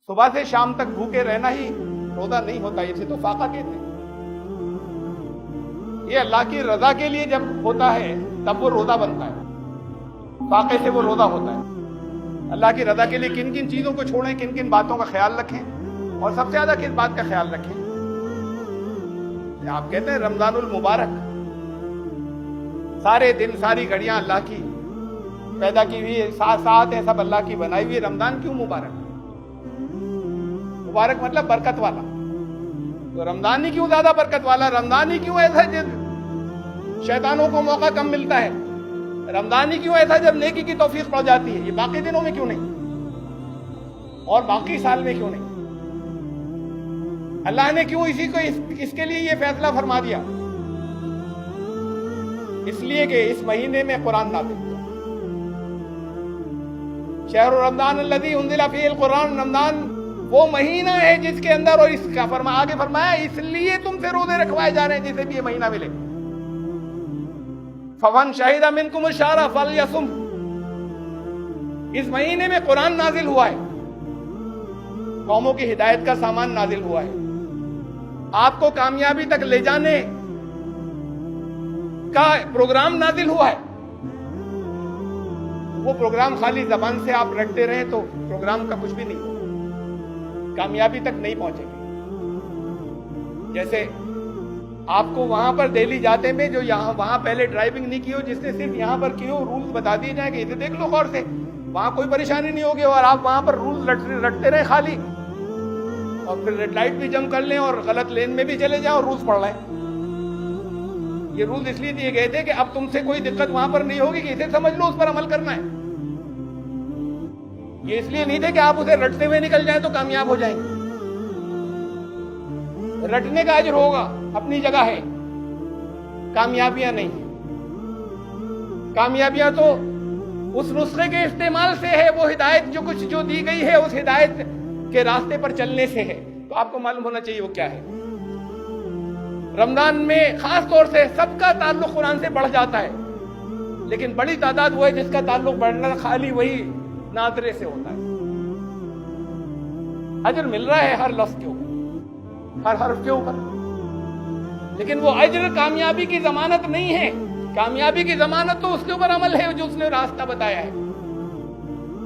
صبح سے شام تک بھوکے رہنا ہی روزہ نہیں ہوتا، اسے تو فاقہ کہتے ہیں۔ یہ اللہ کی رضا کے لیے جب ہوتا ہے تب وہ روزہ بنتا ہے، فاقے سے وہ روزہ ہوتا ہے۔ اللہ کی رضا کے لیے کن کن چیزوں کو چھوڑیں، کن کن باتوں کا خیال رکھیں، اور سب سے زیادہ کس بات کا خیال رکھیں؟ آپ کہتے ہیں رمضان المبارک، سارے دن ساری گھڑیاں اللہ کی پیدا کی ہوئی، ساتھ ساتھ ہیں سب اللہ کی بنائی ہوئی، رمضان کیوں مبارک؟ مبارک مطلب برکت والا، تو رمضان ہی کیوں زیادہ برکت والا؟ رمضان ہی کیوں ایسا جب شیطانوں کو موقع کم ملتا ہے؟ رمضان ہی کیوں ایسا جب نیکی کی توفیق پڑ جاتی ہے؟ یہ باقی دنوں میں کیوں نہیں، اور باقی سال میں کیوں نہیں؟ اللہ نے کیوں اسی کو اس کے لیے یہ فیصلہ فرما دیا؟ اس لیے کہ اس مہینے میں قرآن نازل ہوا۔ شہر رمضان الذی انزل فیہ القرآن، رمضان وہ مہینہ ہے جس کے اندر، اور اس کا آگے فرمایا اس لیے تم سے روزے رکھوائے جا رہے ہیں جسے بھی یہ مہینہ ملے۔ فمن شہد منکم الشہر فلیصم، اس مہینے میں قرآن نازل ہوا ہے، قوموں کی ہدایت کا سامان نازل ہوا ہے، آپ کو کامیابی تک لے جانے کا پروگرام نازل ہوا ہے۔ وہ پروگرام خالی زبان سے آپ رٹتے رہیں تو پروگرام کا کچھ بھی نہیں ہوگا، کامیابی تک نہیں پہنچے گی۔ جیسے آپ کو وہاں پر دہلی جاتے میں جو یہاں وہاں پہلے ڈرائیونگ نہیں کی ہو، جس نے صرف یہاں پر کی ہو، رولز بتا دیے جائیں کہ اسے دیکھ لو غور سے، وہاں کوئی پریشانی نہیں ہوگی، اور آپ وہاں پر رولز رٹتے رہیں خالی، اور پھر ریڈ لائٹ بھی جم کر لیں اور غلط لین میں بھی چلے جائیں اور رولز پڑھ لیں۔ یہ رولز اس لیے دیے گئے تھے کہ اب تم سے کوئی دقت وہاں پر نہیں ہوگی کہ اسے سمجھ لو، اس پر عمل کرنا ہے۔ یہ اس لیے نہیں تھے کہ آپ اسے رٹتے ہوئے نکل جائیں تو کامیاب ہو جائیں گے۔ رٹنے کا اجر ہوگا، اپنی جگہ ہے، کامیابیاں نہیں۔ کامیابیاں تو اس نسخے کے استعمال سے ہے، وہ ہدایت جو دی گئی ہے اس ہدایت کے راستے پر چلنے سے ہے۔ تو آپ کو معلوم ہونا چاہیے وہ کیا ہے۔ رمضان میں خاص طور سے سب کا تعلق قرآن سے بڑھ جاتا ہے، لیکن بڑی تعداد وہ ہے جس کا تعلق بڑھنا خالی وہی ناظرے سے ہوتا ہے۔ اجر مل رہا ہے ہر لفظ کے اوپر، ہر حرف کے اوپر، لیکن وہ اجر کامیابی کی ضمانت نہیں ہے۔ کامیابی کی ضمانت تو اس کے اوپر عمل ہے جو اس نے راستہ بتایا ہے۔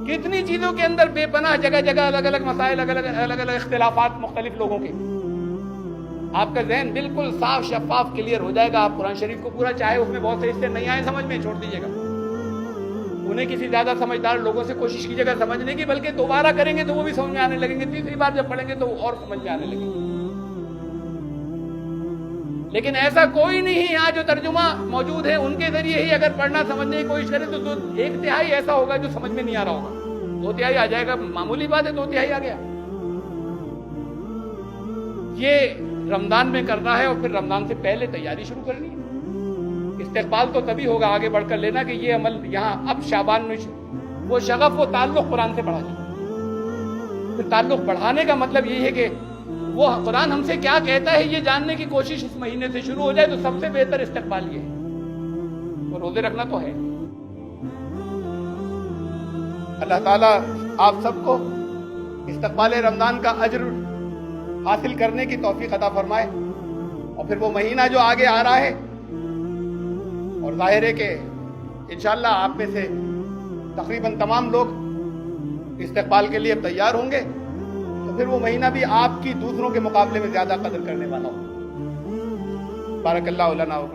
کتنی چیزوں کے اندر بے پناہ جگہ جگہ الگ الگ مسائل، الگ الگ اختلافات مختلف لوگوں کے، آپ کا ذہن بالکل صاف شفاف کلیئر ہو جائے گا۔ آپ قرآن شریف کو پورا چاہے اس میں بہت سے حصے نہیں آئے سمجھ میں، چھوڑ دیجیے گا، انہیں کسی زیادہ سمجھدار لوگوں سے کوشش کیجیے گا سمجھنے کی، بلکہ دوبارہ کریں گے تو وہ بھی سمجھ میں آنے لگیں گے، تیسری بار جب پڑھیں گے تو اور سمجھ میں آنے لگیں گے۔ لیکن ایسا کوئی نہیں ہے، آج جو ترجمہ موجود ہے ان کے ذریعے ہی اگر پڑھنا سمجھنے کی کوشش کریں تو 1/3 ایسا ہوگا جو سمجھ میں نہیں آ رہا ہوگا، 2/3 آ جائے گا، معمولی بات ہے، 2/3 آ گیا۔ یہ رمضان میں کرنا ہے، اور پھر رمضان سے پہلے تیاری شروع کرنی ہے۔ استقبال تو تبھی ہوگا آگے بڑھ کر لینا کہ یہ عمل یہاں اب شعبان میں وہ شغف، وہ تعلق قرآن سے بڑھا جائے۔ پھر تعلق بڑھانے کا مطلب یہ ہے کہ وہ قرآن ہم سے کیا کہتا ہے یہ جاننے کی کوشش اس مہینے سے شروع ہو جائے، تو سب سے بہتر استقبال یہ ہے۔ اور روزے رکھنا تو ہے۔ اللہ تعالیٰ آپ سب کو استقبال رمضان کا اجر حاصل کرنے کی توفیق عطا فرمائے، اور پھر وہ مہینہ جو آگے آ رہا ہے، اور ظاہر ہے کہ انشاءاللہ آپ میں سے تقریباً تمام لوگ استقبال کے لیے تیار ہوں گے، تو پھر وہ مہینہ بھی آپ کی دوسروں کے مقابلے میں زیادہ قدر کرنے والا ہوگا۔ بارک اللہ لنا و